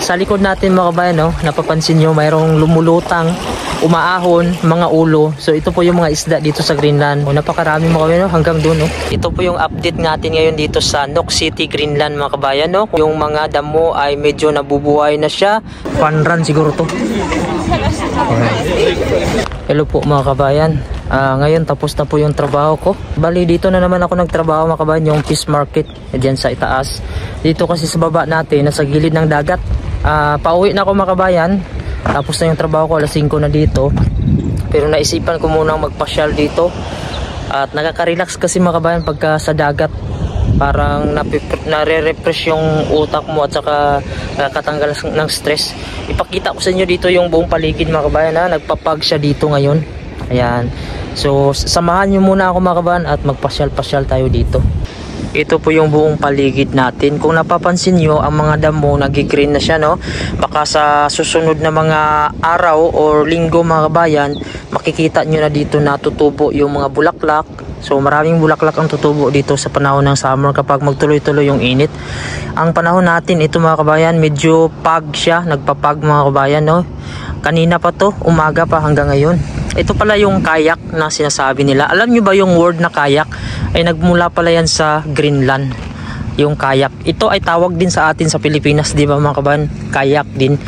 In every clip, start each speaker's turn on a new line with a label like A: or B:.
A: Sa likod natin mga kabayan, no, napapansin nyo mayroong lumulutang, umaahon, mga ulo. So ito po yung mga isda dito sa Greenland. Napakarami mga kabayan, no, hanggang doon. No. Ito po yung update natin ngayon dito sa Nuuk City, Greenland mga kabayan. No. Yung mga damo ay medyo nabubuhay na siya. Fun run siguro to. Okay. Hello po mga kabayan. Ngayon tapos na po yung trabaho ko. Bali dito na naman ako nagtrabaho mga kabayan, yung fish market dyan sa itaas. Dito kasi sa baba natin, nasa gilid ng dagat. Pauwi na ako mga kabayan. Tapos na yung trabaho ko, alas 5 na dito. Pero naisipan ko munang magpasyal dito. At nakaka-relax kasi mga kabayan pagka sa dagat. Parang nare-refresh yung utak mo at saka nakakatanggal ng stress. Ipakita ko sa inyo dito yung buong paligid mga kabayan. Nagpapag siya dito ngayon. Ayan. So samahan nyo muna ako mga kabayan at magpasyal-pasyal tayo dito. Ito po yung buong paligid natin. Kung napapansin nyo, ang mga damo nag-green na siya, no? Baka sa susunod na mga araw o linggo mga kabayan, makikita nyo na dito na tutubo yung mga bulaklak. So maraming bulaklak ang tutubo dito sa panahon ng summer kapag magtuloy-tuloy yung init. Ang panahon natin ito mga kabayan, medyo pag siya, nagpapag mga kabayan, no? Kanina pa to, umaga pa hanggang ngayon. Ito pala yung kayak na sinasabi nila. Alam nyo ba yung word na kayak ay nagmula pala yan sa Greenland, yung kayak. Ito ay tawag din sa atin sa Pilipinas, di ba mga kabayan? Kayak din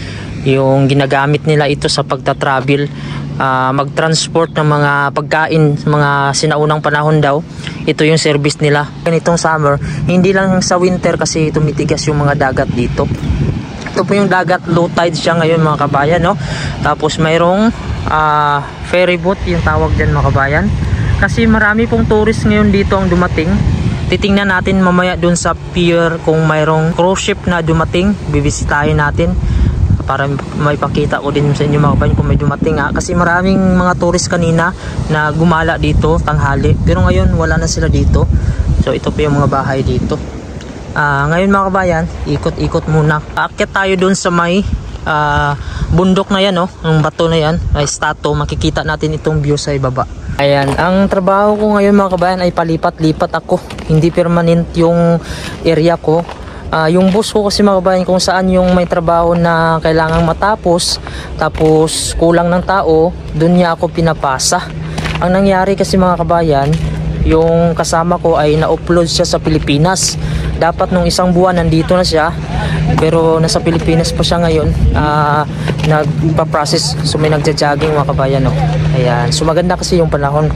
A: yung ginagamit nila ito sa pagta-travel, mag-transport ng mga pagkain, mga sinaunang panahon daw. Ito yung service nila. Ganitong summer, hindi lang sa winter kasi tumitigas yung mga dagat dito. Ito po yung dagat, low tide siya ngayon mga kabayan, no? Tapos mayroong ferry boat yung tawag dyan mga kabayan. Kasi marami pong tourist ngayon dito ang dumating. Titingnan natin mamaya dun sa pier kung mayroong cruise ship na dumating. Bibisitahin natin para may pakita ko din sa inyo mga kabayan kung may dumating kasi maraming mga tourist kanina na gumala dito tanghali, pero ngayon wala na sila dito. So ito po yung mga bahay dito. Ngayon mga kabayan, ikot-ikot muna. Aakyat tayo dun sa may bundok na yan, no? Yung bato na yan, ay statue. Makikita natin itong view sa ibaba. Ayan, ang trabaho ko ngayon mga kabayan ay palipat-lipat ako. Hindi permanent yung area ko. Yung boss ko kasi mga kabayan, kung saan yung may trabaho na kailangang matapos, tapos kulang ng tao, dun niya ako pinapasa. Ang nangyari kasi mga kabayan, yung kasama ko ay na-upload siya sa Pilipinas. Dapat nung isang buwan nandito na siya, pero nasa Pilipinas pa siya ngayon, nagpa-process. So may nagja-jogging mga kabayan, no? Ayan, so maganda kasi yung panahon.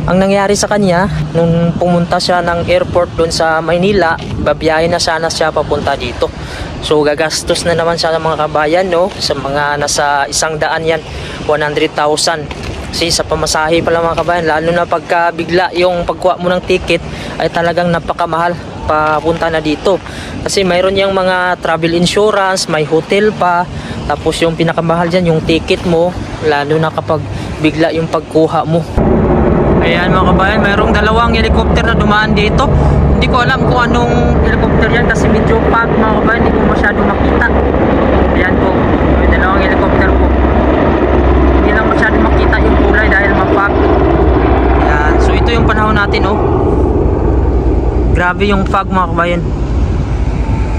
A: Ang nangyari sa kanya, nung pumunta siya ng airport doon sa Maynila, babiyahin na sana siya papunta dito. So gagastos na naman siya ng mga kabayan, no? Sa mga nasa 100 yan, 100,000. Kasi sa pamasahe pala mga kabayan, lalo na pagka bigla yung pagkuha mo ng ticket ay talagang napakamahal papunta na dito. Kasi mayroon yung mga travel insurance, may hotel pa, tapos yung pinakamahal dyan yung ticket mo, lalo na kapag bigla yung pagkuha mo. Ayan mga kabayan, mayroong dalawang helicopter na dumaan dito. Hindi ko alam kung anong helicopter yan kasi medyo pag mga kabayan, hindi ko masyado makita. Ayan po, may dalawang helicopter po. Hindi lang masyado makita yung kulay dahil mapag. Ayan, so ito yung panahon natin, oh. Grabe yung fog mga kabayan.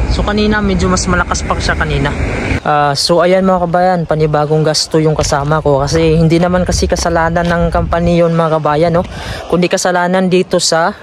A: So kanina medyo mas malakas pa siya kanina. So ayan mga kabayan, panibagong gasto yung kasama ko kasi hindi naman kasi kasalanan ng company yun mga kabayan, no? Kundi kasalanan dito sa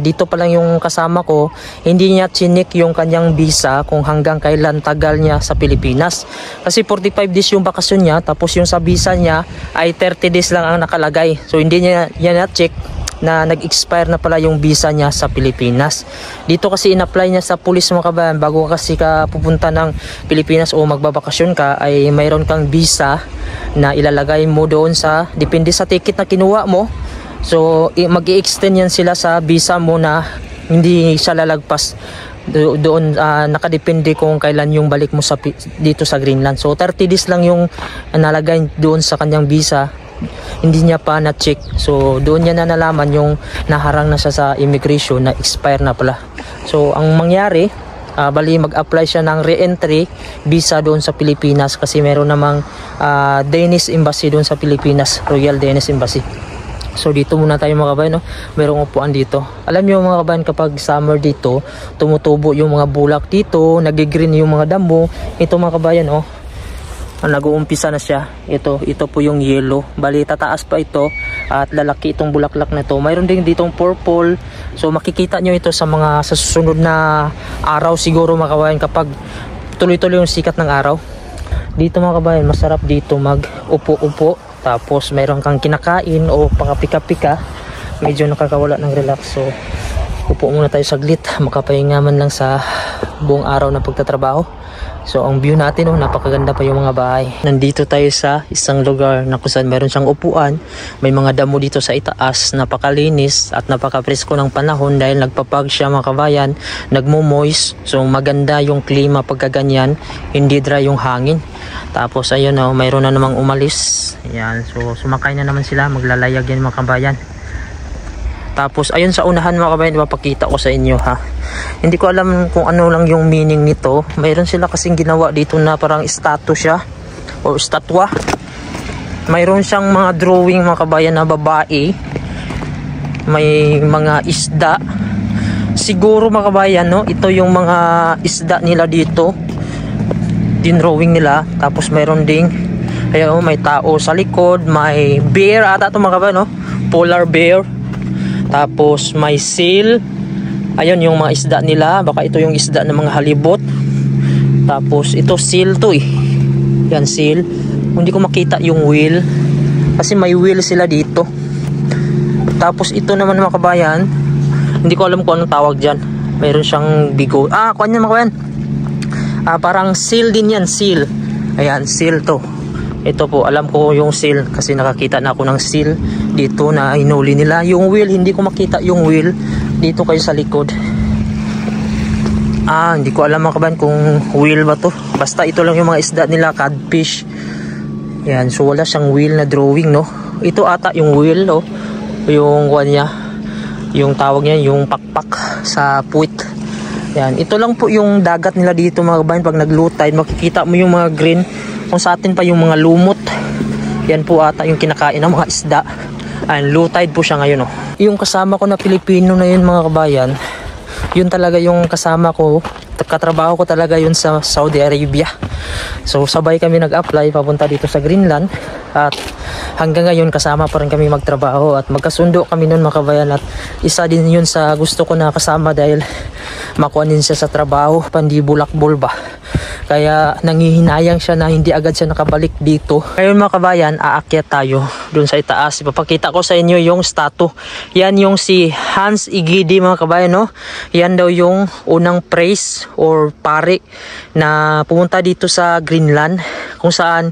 A: dito pa lang yung kasama ko, hindi niya chinik yung kanyang visa kung hanggang kailan tagal niya sa Pilipinas. Kasi 45 days yung bakasyon niya, tapos yung sa visa niya ay 30 days lang ang nakalagay. So hindi niya na-check na nag-expire na pala yung visa niya sa Pilipinas. Dito kasi in-apply niya sa police mga kabayan, bago kasi ka pupunta ng Pilipinas o magbabakasyon ka ay mayroon kang visa na ilalagay mo doon sa, depende sa ticket na kinuha mo. So mag-i-extend yan sila sa visa mo na hindi siya lalagpas doon, nakadepende kung kailan yung balik mo sa, dito sa Greenland. So 30 days lang yung nalagay doon sa kanyang visa, hindi niya pa na-check. So doon niya na nalaman yung naharang na siya sa immigration na expire na pala. So ang mangyari, bali mag-apply siya ng re-entry visa doon sa Pilipinas kasi meron namang Danish Embassy doon sa Pilipinas, Royal Danish Embassy. So dito muna tayo mga kabayan, no? Merong upuan dito. Alam niyo mga kabayan, kapag summer dito, tumutubo yung mga bulak dito, nagigreen yung mga damo. Ito mga kabayan, oh, nag-uumpisa na siya. Ito po yung yellow. Bali tataas pa ito at lalaki itong bulaklak na to. Mayroon din ditong purple. So makikita nyo ito sa susunod na araw siguro mga kabayan, kapag tuloy-tuloy yung sikat ng araw. Dito mga kabayan, masarap dito mag-upo-upo. Tapos mayroon kang kinakain o pakapika-pika, medyo nakakawala ng relax. So upo muna tayo saglit, makapahinga man lang sa buong araw na pagtatrabaho. So ang view natin, oh, napakaganda pa yung mga bahay. Nandito tayo sa isang lugar na kung saan mayroon siyang upuan. May mga damo dito sa itaas, napakalinis at napakapresko ng panahon dahil nagpapag siya mga kabayan, nagmo-moist. So maganda yung klima pagkaganyan, hindi dry yung hangin. Tapos ayun, oh, mayroon na namang umalis. Ayan, so sumakay na naman sila, maglalayag yan mga kabayan. Tapos ayun sa unahan mga kabayan, ipapakita ko sa inyo ha. Hindi ko alam kung ano lang yung meaning nito. Mayroon sila kasing ginawa dito na parang statue siya o statwa. Mayroon siyang mga drawing mga kabayan na babae. May mga isda. Siguro mga kabayan, no, ito yung mga isda nila dito. Din-drawing nila. Tapos mayroon ding ayun, may tao sa likod, may bear ata ito mga kabayan, no? Polar bear. Tapos may seal. Ayun yung mga isda nila. Baka ito yung isda ng mga halibut. Tapos ito seal to eh. Yan seal. Hindi ko makita yung wheel, kasi may wheel sila dito. Tapos ito naman mga kabayan, hindi ko alam kung anong tawag dyan. Mayroon siyang bigo. Kuan yan mga kabayan. Parang seal din yan, seal. Ayan, seal to. Ito po, alam ko yung seal kasi nakakita na ako ng seal dito na hinuli nila. Yung wheel, hindi ko makita yung wheel. Dito kayo sa likod. Hindi ko alam mga kabayan kung wheel ba to. Basta ito lang yung mga isda nila, codfish. Yan, so wala siyang wheel na drawing, no. Ito ata yung wheel, no. Yung kuwan niya, yung tawag niya, yung pakpak sa puwit. Yan, ito lang po yung dagat nila dito mga kabayan. Pag nag-low tide, makikita mo yung mga green. Kung sa atin pa yung mga lumot, yan po ata yung kinakain ng mga isda. And low tide po siya ngayon, oh. Yung kasama ko na Pilipino na yun mga kabayan, yun talaga yung kasama ko, katrabaho ko talaga yun sa Saudi Arabia. So sabay kami nag-apply papunta dito sa Greenland, at hanggang ngayon kasama pa rin kami magtrabaho at magkasundo kami nun mga kabayan. At isa din yun sa gusto ko na kasama dahil makuha din siya sa trabaho, pandi bulakbol ba. Kaya nangihinayang siya na hindi agad siya nakabalik dito. Ngayon mga kabayan, aakyat tayo dun sa itaas. Ipapakita ko sa inyo yung statue. Yan yung si Hans Egede mga kabayan, no? Yan daw yung unang priest or pari na pumunta dito sa Greenland, kung saan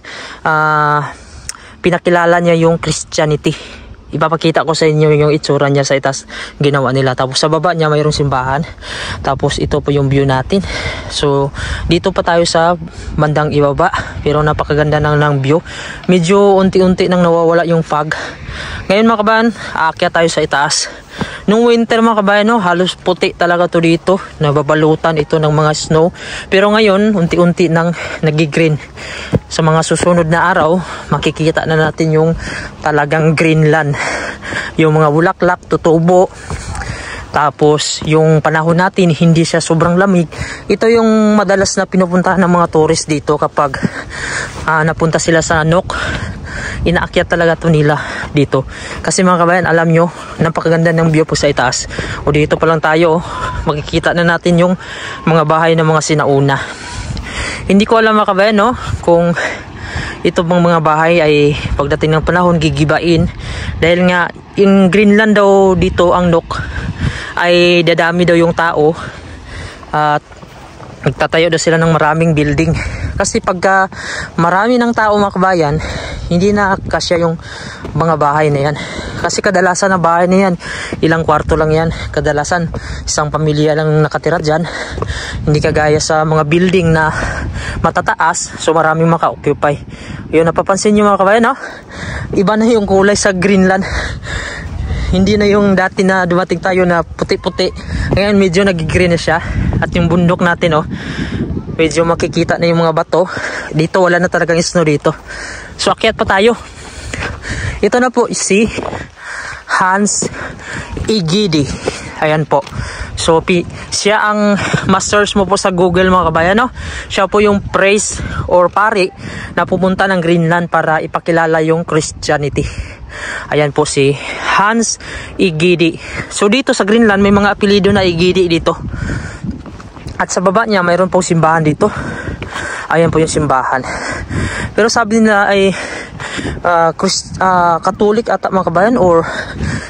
A: pinakilala niya yung Christianity. Ipapakita ko sa inyo yung itsura niya sa itaas, ginawa nila. Tapos sa baba niya mayroong simbahan. Tapos ito po yung view natin. So dito pa tayo sa bandang ibaba, pero napakaganda ng view. Medyo unti-unti nang nawawala yung fog. Ngayon mga kabayan, aakyat tayo sa itaas. Nung winter mga kabayan, no, halos puti talaga to dito. Nababalutan ito ng mga snow. Pero ngayon, unti-unti nang nagigreen. Sa mga susunod na araw, makikita na natin yung talagang Greenland. Yung mga bulaklak, tutubo. Tapos, yung panahon natin, hindi siya sobrang lamig. Ito yung madalas na pinupuntahan ng mga tourist dito kapag napunta sila sa Nook. Inaakyat talaga to nila dito. Kasi mga kabayan, alam nyo, napakaganda ng view po sa itaas. O dito pa lang tayo, makikita na natin yung mga bahay ng mga sinauna. Hindi ko alam mga kabayan, no, kung ito bang mga bahay ay pagdating ng panahon gigibain. Dahil nga, yung Greenland daw dito, ang Nook, ay dadami daw yung tao. At nagtatayo daw sila ng maraming building. Kasi pagka marami ng tao mga kabayan, hindi na kasya yung mga bahay na yan. Kasi kadalasan na bahay na yan, ilang kwarto lang yan. Kadalasan, isang pamilya lang nakatira dyan. Hindi kagaya sa mga building na matataas, so maraming maka-occupy. Yun, napapansin nyo mga kabayan, no? Iba na yung kulay sa Greenland. Hindi na yung dati na dumating tayo na puti-puti. Ngayon medyo nag-green na siya. At yung bundok natin, oh, medyo makikita na yung mga bato. Dito wala na talagang snow dito. So akyat pa tayo. Ito na po, see. Hans Egede. Ayan po. So siya ang ma-search mo po sa Google mga kabayan, no? Siya po yung priest or pari na pumunta ng Greenland para ipakilala yung Christianity. Ayan po si Hans Egede. So dito sa Greenland may mga apelyido na Egede dito. At sa baba niya mayroon pong simbahan dito. Ayan po yung simbahan. Pero sabi nila ay Catholic ata mga kabayan, or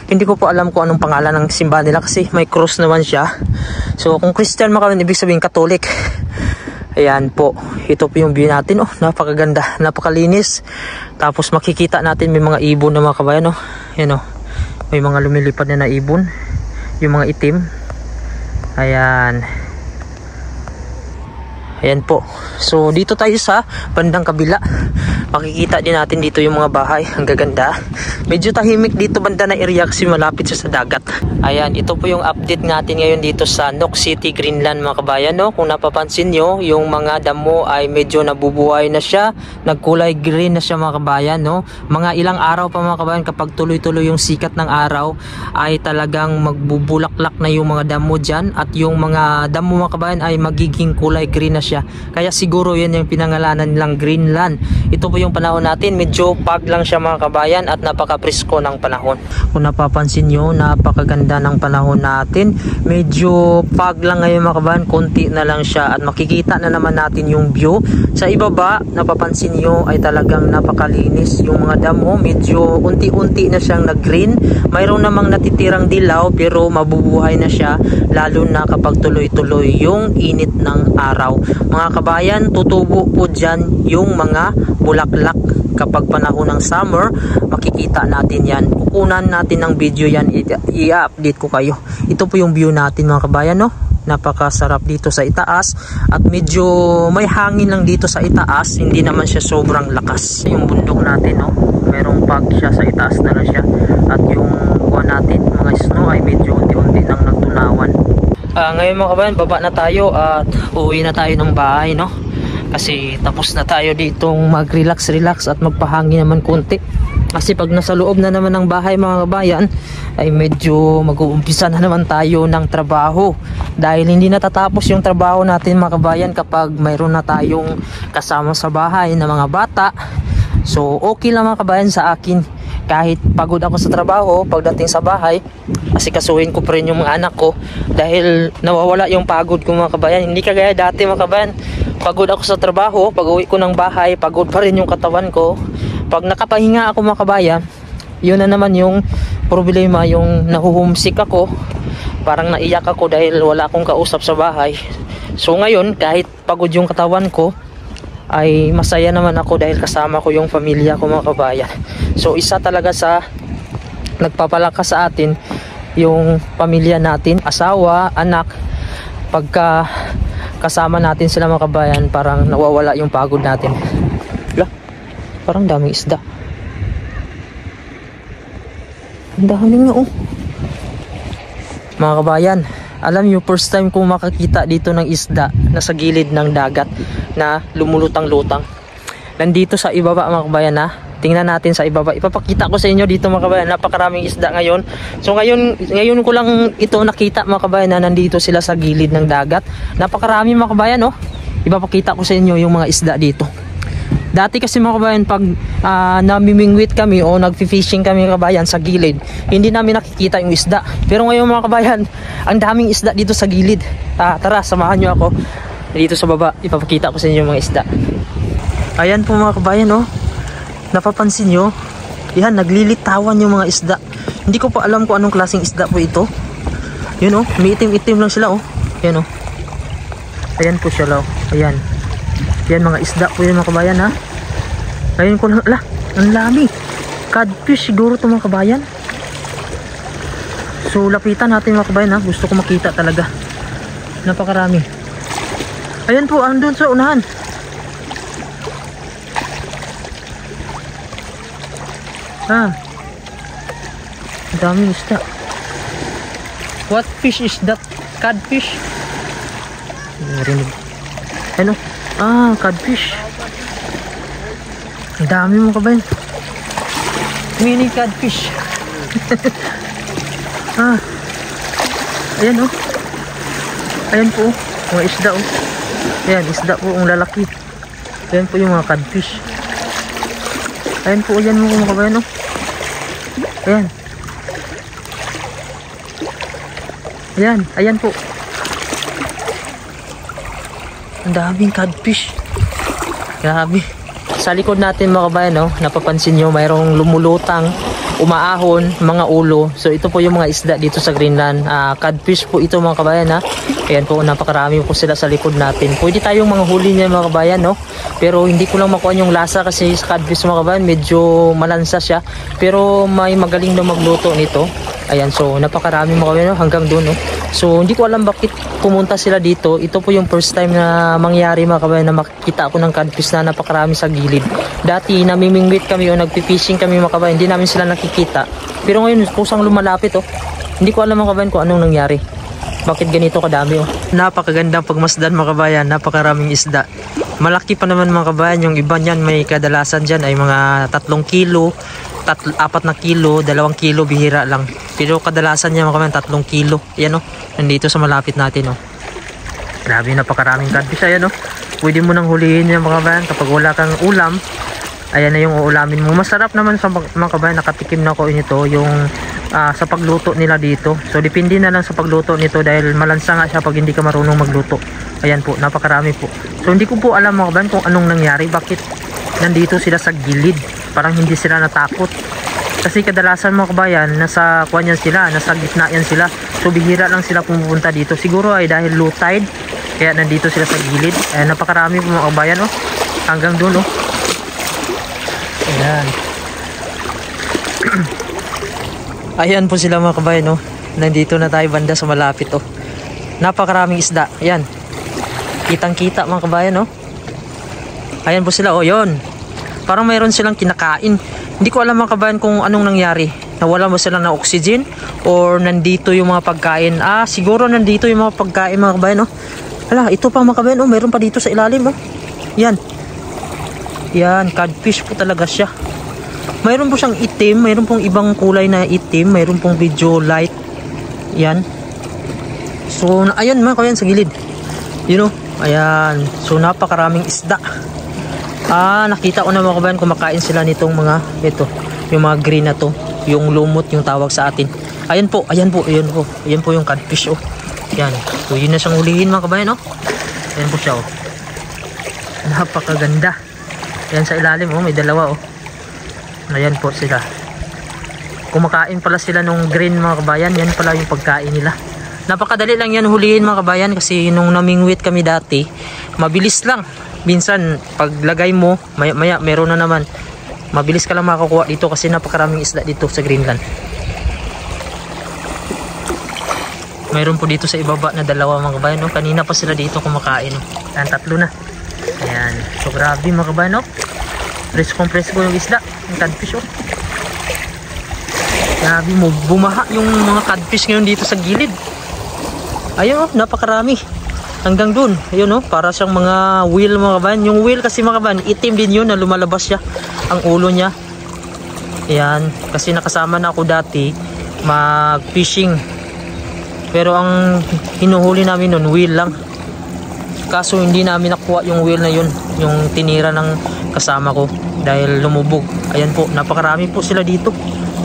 A: hindi ko po alam kung anong pangalan ng simbahan nila kasi may cross naman siya. So kung Christian mga kabayan, ibig sabihin Catholic. Ayan po, ito po yung view natin. Oh, napakaganda, napakalinis. Tapos makikita natin may mga ibon na mga kabayan. Oh. Yan, oh. May mga lumilipad na ibon, yung mga itim. Ayan. Ayan po. So dito tayo sa bandang kabila. Makikita din natin dito yung mga bahay. Ang gaganda. Medyo tahimik dito banda na area kasi malapit siya sa dagat. Ayan, ito po yung update natin ngayon dito sa Nuuk City, Greenland mga kabayan, no? Kung napapansin nyo, yung mga damo ay medyo nabubuhay na siya. Nagkulay green na siya mga kabayan, no? Mga ilang araw pa mga kabayan, kapag tuloy-tuloy yung sikat ng araw ay talagang magbubulaklak na yung mga damo dyan. At yung mga damo mga kabayan ay magiging kulay green na siya. Kaya siguro yan yung pinangalanan nilang Greenland. Ito po yung panahon natin, medyo pag lang siya mga kabayan at napaka-presko ng panahon. Kung napapansin nyo, napakaganda ng panahon natin. Medyo pag lang ngayon mga kabayan, konti na lang siya at makikita na naman natin yung view. Sa ibaba, napapansin nyo ay talagang napakalinis yung mga damo. Medyo unti-unti na siyang nag-green. Mayroon namang natitirang dilaw pero mabubuhay na siya lalo na kapag tuloy-tuloy yung init ng araw. Mga kabayan, tutubo po dyan yung mga bulaklak kapag panahon ng summer. Makikita natin yan. Kukunan natin ng video yan, i-update ko kayo. Ito po yung view natin mga kabayan, no? Napakasarap dito sa itaas at medyo may hangin lang dito sa itaas, hindi naman siya sobrang lakas. Yung bundok natin, no? Merong pag siya sa itaas na lang siya at yung kuha natin, mga snow ay medyo unti-unti nang nagtunawan. Ngayon mga kabayan, baba na tayo at uuwi na tayo ng bahay, no? Kasi tapos na tayo ditong mag-relax at magpahangin naman konti. Kasi pag nasa loob na naman ng bahay mga kabayan, ay medyo mag-uumpisa na naman tayo ng trabaho. Dahil hindi natatapos yung trabaho natin mga kabayan kapag mayroon na tayong kasama sa bahay na mga bata. So okay lang mga kabayan sa akin. Kahit pagod ako sa trabaho, pagdating sa bahay, asikasuhin ko pa rin yung mga anak ko. Dahil nawawala yung pagod ko mga kabayan. Hindi kagaya dati mga kabayan. Pagod ako sa trabaho, pag uwi ko ng bahay, pagod pa rin yung katawan ko. Pag nakapahinga ako mga kabayan, yun na naman yung problema, yung nahuhumsik ako. Parang naiyak ako dahil wala akong kausap sa bahay. So ngayon, kahit pagod yung katawan ko, ay masaya naman ako dahil kasama ko yung pamilya ko mga kabayan. So isa talaga sa nagpapalakas sa atin, yung pamilya natin, asawa, anak. Pagka kasama natin sila mga kabayan, parang nawawala yung pagod natin. Lah, parang daming isda. Ang dami nga oh. Mga kabayan, alam nyo, first time kong makakita dito ng isda na sa gilid ng dagat na lumulutang-lutang. Nandito sa ibaba mga kabayan ha. Tingnan natin sa ibaba. Ipapakita ko sa inyo dito mga kabayan. Napakaraming isda ngayon. So ngayon ko lang ito nakita mga kabayan na nandito sila sa gilid ng dagat. Napakarami mga kabayan oh. Ipapakita ko sa inyo yung mga isda dito. Dati kasi mga kabayan, pag namimingwit kami o nagfi-fishing kami mga kabayan sa gilid, hindi namin nakikita yung isda. Pero ngayon mga kabayan, ang daming isda dito sa gilid. Tara, samahan nyo ako dito sa baba. Ipapakita ko sa inyo yung mga isda. Ayan po mga kabayan oh. Napapansin nyo, yan, naglilitawan yung mga isda. Hindi ko pa alam kung anong klaseng isda po ito. Yun oh, may itim-itim lang sila oh. Ayan oh. Ayan po siya oh. Ayan. Yan mga isda po yun mga kabayan ha. Ngayon ko lang, ang lami. Codfish siguro ito mga kabayan. So lapitan natin mga kabayan ha. Gusto ko makita talaga. Napakarami. Ayan po, andun sa unahan. Ang daming isda. What fish is that? Codfish? Narinig. Ano? Codfish. Ang dami mo kabayan. Mini codfish. Ah, ayan oh. Ayan po, mga isda oh. Ayan, isda po ang lalaki. Ayan po yung mga codfish. Ayan po, ayan mo mga kabayan oh. Ayan. Ayan, ayan po. Ang daming codfish. Grabe. Sa likod natin mga kabayan oh, napapansin nyo mayroong lumulutang, umaahon, mga ulo. So ito po yung mga isda dito sa Greenland. Codfish po ito mga kabayan ha. Ayan po, napakarami po sila sa likod natin. Pwede tayong mga huli niya mga kabayan no. Pero hindi ko lang makuha yung lasa kasi sa codfish mga kabayan medyo malansa siya. Pero may magaling na magluto nito. Ayan, so napakarami mga kabayan no, hanggang doon no. So hindi ko alam bakit pumunta sila dito. Ito po yung first time na mangyari mga kabayan na makikita ako ng codfish na napakarami sa gilid. Dati namimingwit kami o nagpipishing kami mga kabayan, hindi namin sila nakikita. Pero ngayon kusang lumalapit oh. Hindi ko alam mga kabayan kung anong nangyari. Bakit ganito kadami oh. Napakagandang pagmasdan mga kabayan, napakaraming isda. Malaki pa naman mga kabayan, yung iba niyan may kadalasan dyan ay mga 3 kilo, 4 na kilo, 2 kilo bihira lang. Pero kadalasan niya mga kabayan 3 kilo. Ayan oh, nandito sa malapit natin oh. Grabe, napakaraming codfish. Ayan oh. Pwede mo nang hulihin yan mga kabayan kapag wala kang ulam. Ayan na yung uulamin mo. Masarap naman sa mga kabayan, nakatikim na ako nito yung sa pagluto nila dito. So depende na lang sa pagluto nito dahil malansa nga siya pag hindi ka marunong magluto. Ayan po, napakarami po. So hindi ko po alam mga kabayan kung anong nangyari, bakit nandito sila sa gilid. Parang hindi sila natakot. Kasi kadalasan mga kabayan, nasa kuwan yan sila, nasa gitna yan sila. So bihira lang sila pumupunta dito. Siguro ay dahil low tide, kaya nandito sila sa gilid. Ayan, napakarami po mga kabayan oh. Hanggang doon oh. Ayan. Ayan po sila mga kabayan oh. Nandito na tayo banda sa malapit oh. Napakaraming isda. Ayan. Kitang kita mga kabayan oh. Ayan po sila oh, yun. Parang mayroon silang kinakain. Hindi ko alam mga kabayan kung anong nangyari. Nawala mo sila ng oxygen or nandito yung mga pagkain. Siguro nandito yung mga pagkain mga kabayan oh. Hala, ito pa mga kabayan oh, mayroon pa dito sa ilalim oh. Yan. Yan, codfish po talaga siya. Mayroon po siyang itim, mayroon pong ibang kulay na itim, mayroon pong video light. Yan. So, ayan mga kabayan sa gilid. You know, ayan. So, napakaraming isda. Nakita ko na mga kabayan, kumakain sila nitong mga, ito, yung mga green na to. Yung lumot, yung tawag sa atin. Ayan po, ayan po, ayan po. Ayan po yung codfish oh. Yan. So, yun na siyang hulihin mga kabayan oh. Ayan po siya oh. Napakaganda. Yan sa ilalim oh, may dalawa oh. Ayan po sila. Kumakain pala sila nung green mga kabayan. Yan pala yung pagkain nila. Napakadali lang yan hulihin mga kabayan. Kasi nung namingwit kami dati, mabilis lang. Minsan paglagay mo, maya maya meron na naman. Mabilis ka lang makakuha dito kasi napakaraming isda dito sa Greenland. Mayroon po dito sa ibaba na dalawa mga kabayan no? Kanina pa sila dito kumakain. Ayan, 3 na. Ayan, so grabe mga kabayan no? Presko yung isda, yung codfish oh. Grabe mo, bumaha yung mga codfish ngayon dito sa gilid. Ayun oh, napakarami. Hanggang dun, ayun oh, para siyang mga whale mga kabayan. Yung whale kasi mga kabayan, itim din yun na lumalabas siya. Ang ulo niya. Ayan, kasi nakasama na ako dati mag fishing. Pero ang hinuhuli namin nun, whale lang. Kaso hindi namin nakuha yung whale na yun, yung tinira ng kasama ko dahil lumubog. Ayan po, napakarami po sila dito.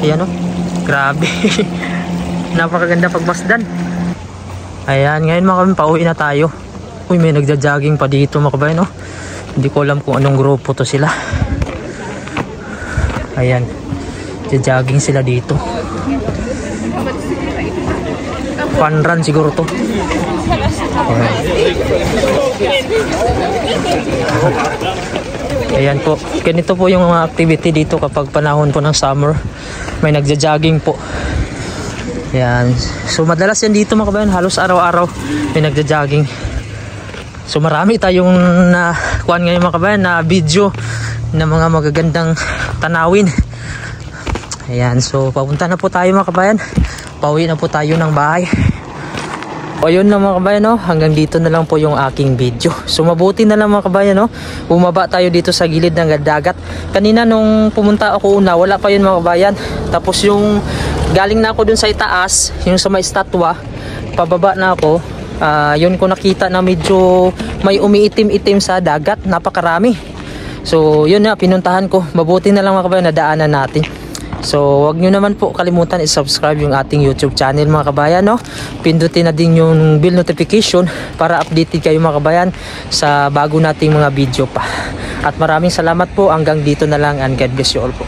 A: Ayan oh, grabe. Napakaganda pagmasdan. Ayan, ngayon mga kabayan, pauwi na tayo. Uy, may nagja-jogging pa dito mga kabayan oh. Hindi ko alam kung anong grupo to sila. Ayan, nagja-jogging sila dito. Fun run siguro to. Ayan po, ganito po yung mga activity dito kapag panahon po ng summer. May nagja-jogging po. Ayan, so madalas yan dito mga kabayan, halos araw-araw may nagja-jogging. So marami tayong kuhan ngayon mga kabayan na video na mga magagandang tanawin. Ayan, so papunta na po tayo mga kabayan. Pauwi na po tayo ng bahay. O yun na mga kabayan no, hanggang dito na lang po yung aking video. So mabuti na lang mga kabayan no, bumaba tayo dito sa gilid ng dagat. Kanina nung pumunta ako una, wala pa yun mga kabayan. Tapos yung galing na ako dun sa itaas, yung sa may estatwa, pababa na ako. Yun ko nakita na medyo may umiitim-itim sa dagat, napakarami. So yun na, pinuntahan ko. Mabuti na lang mga kabayan, nadaanan natin. So wag nyo naman po kalimutan i-subscribe yung ating YouTube channel mga kabayan, no? Pindutin na din yung bell notification para updated kayo mga kabayan sa bago nating mga video pa. At maraming salamat po, hanggang dito na lang, and God bless you all po.